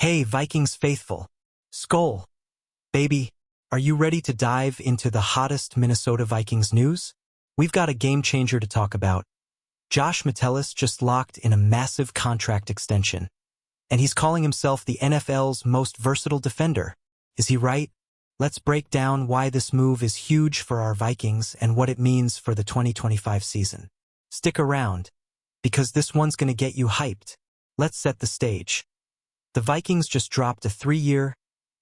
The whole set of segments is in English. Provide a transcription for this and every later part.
Hey, Vikings faithful. Skol. Baby, are you ready to dive into the hottest Minnesota Vikings news? We've got a game changer to talk about. Josh Metellus just locked in a massive contract extension, and he's calling himself the NFL's most versatile defender. Is he right? Let's break down why this move is huge for our Vikings and what it means for the 2025 season. Stick around, because this one's going to get you hyped. Let's set the stage. The Vikings just dropped a 3-year,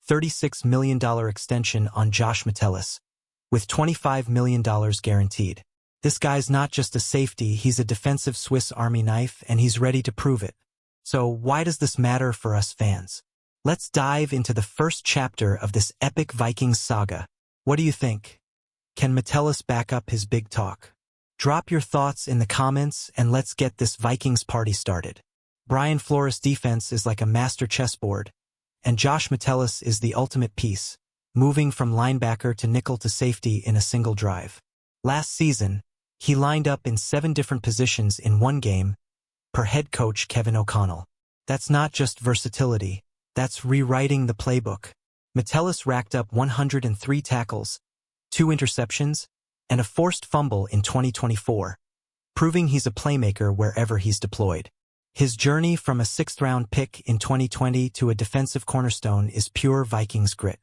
$36 million extension on Josh Metellus, with $25 million guaranteed. This guy's not just a safety, he's a defensive Swiss Army knife, and he's ready to prove it. So why does this matter for us fans? Let's dive into the first chapter of this epic Vikings saga. What do you think? Can Metellus back up his big talk? Drop your thoughts in the comments and let's get this Vikings party started. Brian Flores' defense is like a master chessboard, and Josh Metellus is the ultimate piece, moving from linebacker to nickel to safety in a single drive. Last season, he lined up in 7 different positions in one game, per head coach Kevin O'Connell. That's not just versatility, that's rewriting the playbook. Metellus racked up 103 tackles, 2 interceptions, and a forced fumble in 2024, proving he's a playmaker wherever he's deployed. His journey from a 6th-round pick in 2020 to a defensive cornerstone is pure Vikings grit.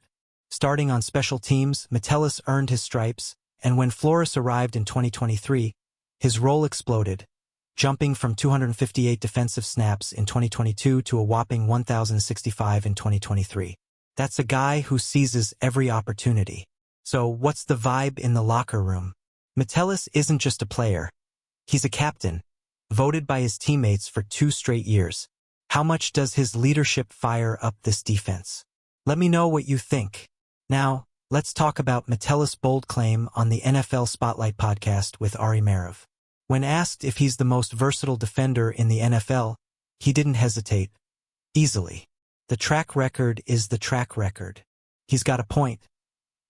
Starting on special teams, Metellus earned his stripes, and when Flores arrived in 2023, his role exploded, jumping from 258 defensive snaps in 2022 to a whopping 1,065 in 2023. That's a guy who seizes every opportunity. So what's the vibe in the locker room? Metellus isn't just a player. He's a captain, voted by his teammates for 2 straight years. How much does his leadership fire up this defense? Let me know what you think. Now, let's talk about Metellus' bold claim on the NFL Spotlight podcast with Ari Merev. When asked if he's the most versatile defender in the NFL, he didn't hesitate. Easily. The track record is the track record. He's got a point.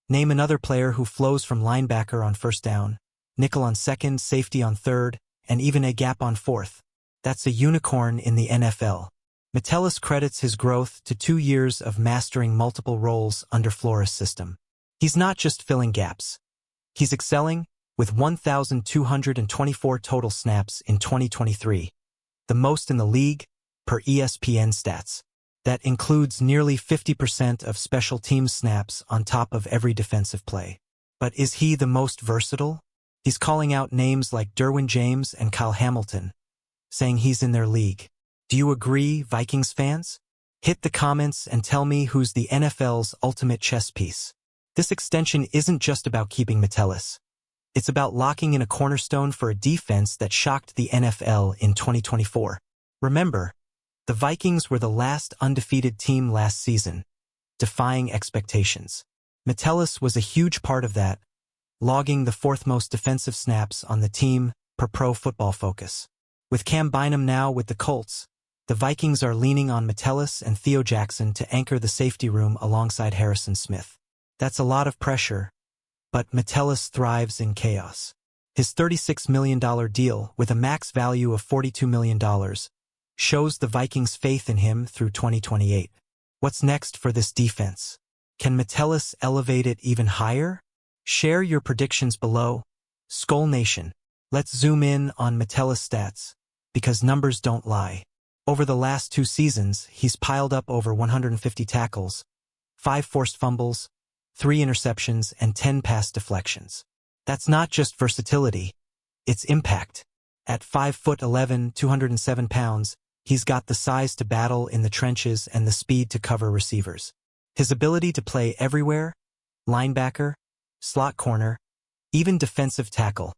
Name another player who flows from linebacker on 1st down, nickel on 2nd, safety on 3rd, and even a gap on 4th. That's a unicorn in the NFL. Metellus credits his growth to 2 years of mastering multiple roles under Flores' system. He's not just filling gaps. He's excelling, with 1,224 total snaps in 2023, the most in the league, per ESPN stats. That includes nearly 50% of special teams snaps on top of every defensive play. But is he the most versatile? He's calling out names like Derwin James and Kyle Hamilton, saying he's in their league. Do you agree, Vikings fans? Hit the comments and tell me who's the NFL's ultimate chess piece. This extension isn't just about keeping Metellus. It's about locking in a cornerstone for a defense that shocked the NFL in 2024. Remember, the Vikings were the last undefeated team last season, defying expectations. Metellus was a huge part of that, logging the 4th most defensive snaps on the team per Pro Football Focus. With Cam Bynum now with the Colts, the Vikings are leaning on Metellus and Theo Jackson to anchor the safety room alongside Harrison Smith. That's a lot of pressure, but Metellus thrives in chaos. His $36 million deal, with a max value of $42 million, shows the Vikings' faith in him through 2028. What's next for this defense? Can Metellus elevate it even higher? Share your predictions below. Skol Nation. Let's zoom in on Metellus' stats, because numbers don't lie. Over the last 2 seasons, he's piled up over 150 tackles, 5 forced fumbles, 3 interceptions, and 10 pass deflections. That's not just versatility, it's impact. At 5'11", 207 pounds, he's got the size to battle in the trenches and the speed to cover receivers. His ability to play everywhere, linebacker, slot corner, even defensive tackle,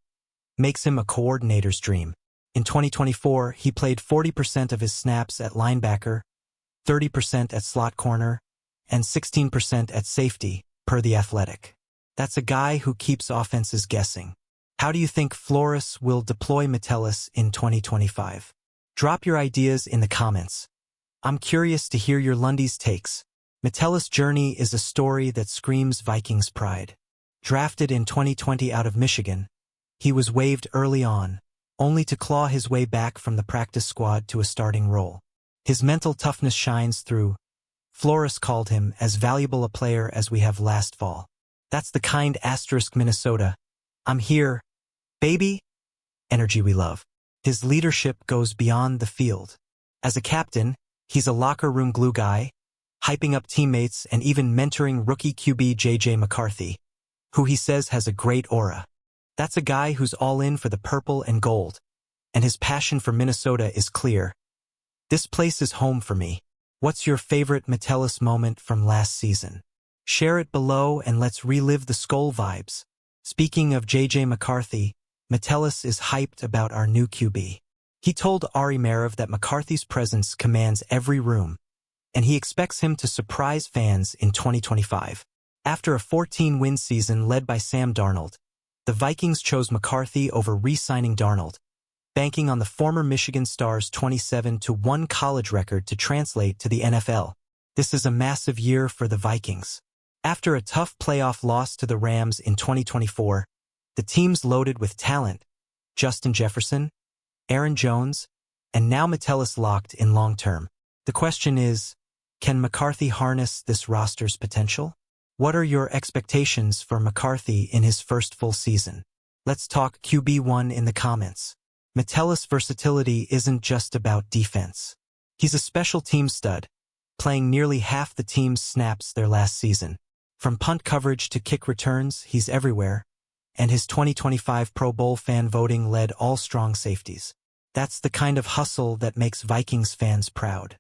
makes him a coordinator's dream. In 2024, he played 40% of his snaps at linebacker, 30% at slot corner, and 16% at safety, per The Athletic. That's a guy who keeps offenses guessing. How do you think Flores will deploy Metellus in 2025? Drop your ideas in the comments. I'm curious to hear your Lundy's takes. Metellus' journey is a story that screams Vikings pride. Drafted in 2020 out of Michigan, he was waived early on, only to claw his way back from the practice squad to a starting role. His mental toughness shines through, Flores called him as valuable a player as we have last fall. That's the kind asterisk Minnesota. I'm here, baby. Energy we love. His leadership goes beyond the field. As a captain, he's a locker room glue guy, hyping up teammates and even mentoring rookie QB J.J. McCarthy, who he says has a great aura. That's a guy who's all in for the purple and gold, and his passion for Minnesota is clear. This place is home for me. What's your favorite Metellus moment from last season? Share it below and let's relive the Skol vibes. Speaking of J.J. McCarthy, Metellus is hyped about our new QB. He told Ari Merev that McCarthy's presence commands every room, and he expects him to surprise fans in 2025. After a 14-win season led by Sam Darnold, the Vikings chose McCarthy over re-signing Darnold, banking on the former Michigan Star's 27-1 college record to translate to the NFL. This is a massive year for the Vikings. After a tough playoff loss to the Rams in 2024, the team's loaded with talent: Justin Jefferson, Aaron Jones, and now Metellus locked in long-term. The question is, can McCarthy harness this roster's potential? What are your expectations for McCarthy in his first full season? Let's talk QB1 in the comments. Metellus' versatility isn't just about defense. He's a special team stud, playing nearly half the team's snaps their last season. From punt coverage to kick returns, he's everywhere, and his 2025 Pro Bowl fan voting led all strong safeties. That's the kind of hustle that makes Vikings fans proud.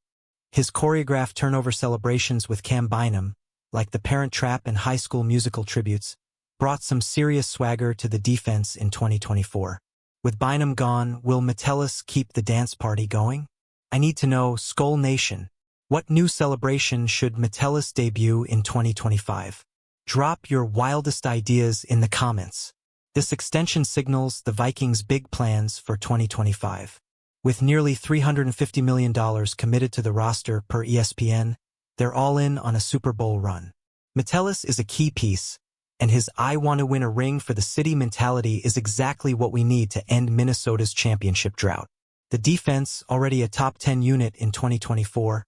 His choreographed turnover celebrations with Cam Bynum, like the Parent Trap and High School Musical tributes, brought some serious swagger to the defense in 2024. With Bynum gone, will Metellus keep the dance party going? I need to know, Skol Nation, what new celebration should Metellus debut in 2025? Drop your wildest ideas in the comments. This extension signals the Vikings' big plans for 2025. With nearly $350 million committed to the roster per ESPN, they're all in on a Super Bowl run. Metellus is a key piece, and his "I want to win a ring for the city" mentality is exactly what we need to end Minnesota's championship drought. The defense, already a top 10 unit in 2024,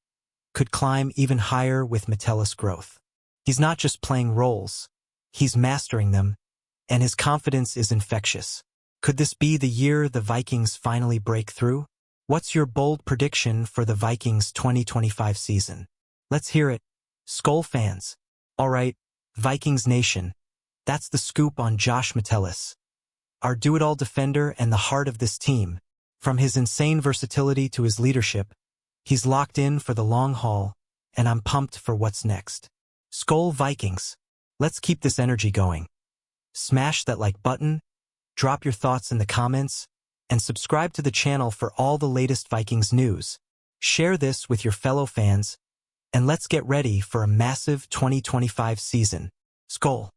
could climb even higher with Metellus' growth. He's not just playing roles, he's mastering them, and his confidence is infectious. Could this be the year the Vikings finally break through? What's your bold prediction for the Vikings' 2025 season? Let's hear it, Skol fans. All right, Vikings Nation, that's the scoop on Josh Metellus, our do-it-all defender and the heart of this team. From his insane versatility to his leadership, he's locked in for the long haul, and I'm pumped for what's next. Skol Vikings, let's keep this energy going. Smash that like button, drop your thoughts in the comments, and subscribe to the channel for all the latest Vikings news. Share this with your fellow fans, and let's get ready for a massive 2025 season. Skol.